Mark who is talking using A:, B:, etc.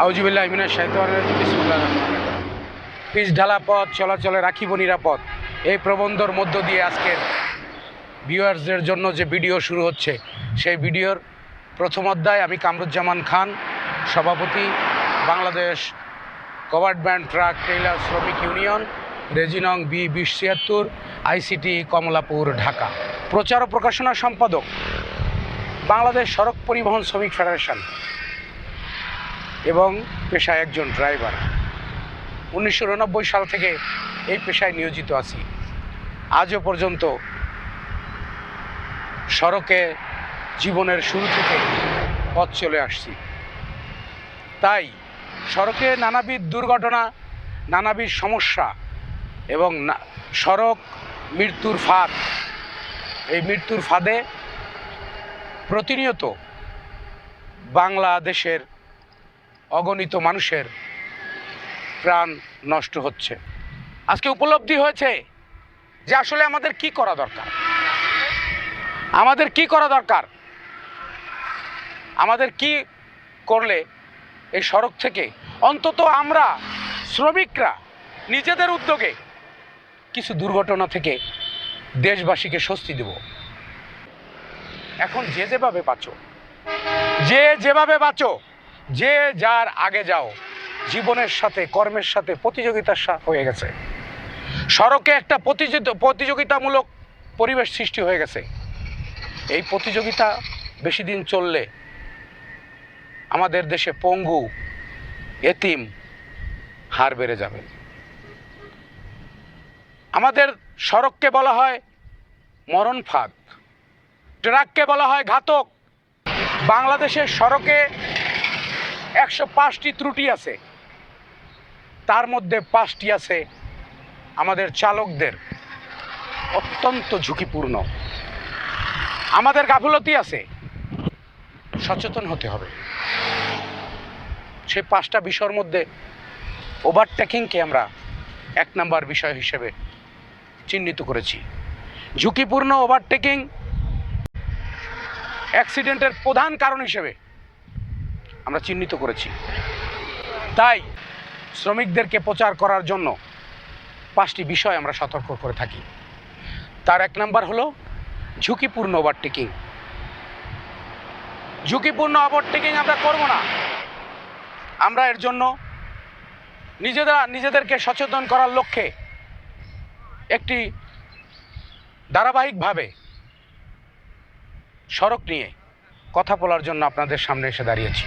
A: আউযুবিল্লাহি মিনাশ শাইতানির রাজিম বিসমিল্লাহির রহমানির রহিম। পিচ ঢালা পথ চলাচলে রাখিব নিরাপদ, এই প্রবন্ধর মধ্য দিয়ে আজকের ভিউয়ার্সদের জন্য যে ভিডিও শুরু হচ্ছে, সেই ভিডিওর প্রথম অধ্যায়। আমি কামরুজ্জামান খান, সভাপতি Bangladesh covered van truck trailer শ্রমিক ইউনিয়ন, রেজিনং B2076, ICT কমলাপুর, ঢাকা। প্রচার ও প্রকাশনা সম্পাদক বাংলাদেশ সড়ক পরিবহন শ্রমিক ফেডারেশন এবং পেশায় একজন ড্রাইভার। 1989 সাল থেকে এই পেশায় নিয়োজিত আছি। আজও পর্যন্ত সড়কে জীবনের শুরু থেকে পথ চলে আসছি। তাই সড়কে নানাবিধ দুর্ঘটনা, নানাবিধ সমস্যা এবং সড়ক মৃত্যুর ফাঁদ, এই মৃত্যুর ফাঁদে প্রতিনিয়ত বাংলাদেশের অগণিত মানুষের প্রাণ নষ্ট হচ্ছে। আজকে উপলব্ধি হয়েছে যে আসলে আমাদের কি করা দরকার, আমাদের কি করা দরকার, আমাদের কি করলে এই সড়ক থেকে অন্তত আমরা শ্রমিকরা নিজেদের উদ্যোগে কিছু দুর্ঘটনা থেকে দেশবাসীকে স্বস্তি দেব। এখন যে যেভাবে বাঁচো, যে যার আগে যাও, জীবনের সাথে কর্মের সাথে প্রতিযোগিতার হয়ে গেছে। সড়কে একটা প্রতিযোগিতামূলক পরিবেশ সৃষ্টি হয়ে গেছে। এই প্রতিযোগিতা বেশি দিন চললে আমাদের দেশে পঙ্গু, এতিম হার বেড়ে যাবে। আমাদের সড়ককে বলা হয় মরণ ফাঁদ, ট্রাককে বলা হয় ঘাতক। বাংলাদেশের সড়কে 105টি ত্রুটি আছে, তার মধ্যে 5টি আছে আমাদের চালকদের অত্যন্ত ঝুঁকিপূর্ণ। আমাদের গাফিলতি আছে, সচেতন হতে হবে। সেই 5টা বিষয়ের মধ্যে ওভারটেকিংকে আমরা 1 নম্বর বিষয় হিসেবে চিহ্নিত করেছি। ঝুঁকিপূর্ণ ওভারটেকিং অ্যাক্সিডেন্টের প্রধান কারণ হিসেবে আমরা চিহ্নিত করেছি। তাই শ্রমিকদেরকে প্রচার করার জন্য 5টি বিষয় আমরা সতর্ক করে থাকি। তার 1 নম্বর হলো ঝুঁকিপূর্ণ ওভারটেকিং। ঝুঁকিপূর্ণ ওভারটেকিং আমরা করব না। আমরা এর জন্য নিজেদেরকে সচেতন করার লক্ষ্যে একটি ধারাবাহিকভাবে সড়ক নিয়ে কথা বলার জন্য আপনাদের সামনে এসে দাঁড়িয়েছি।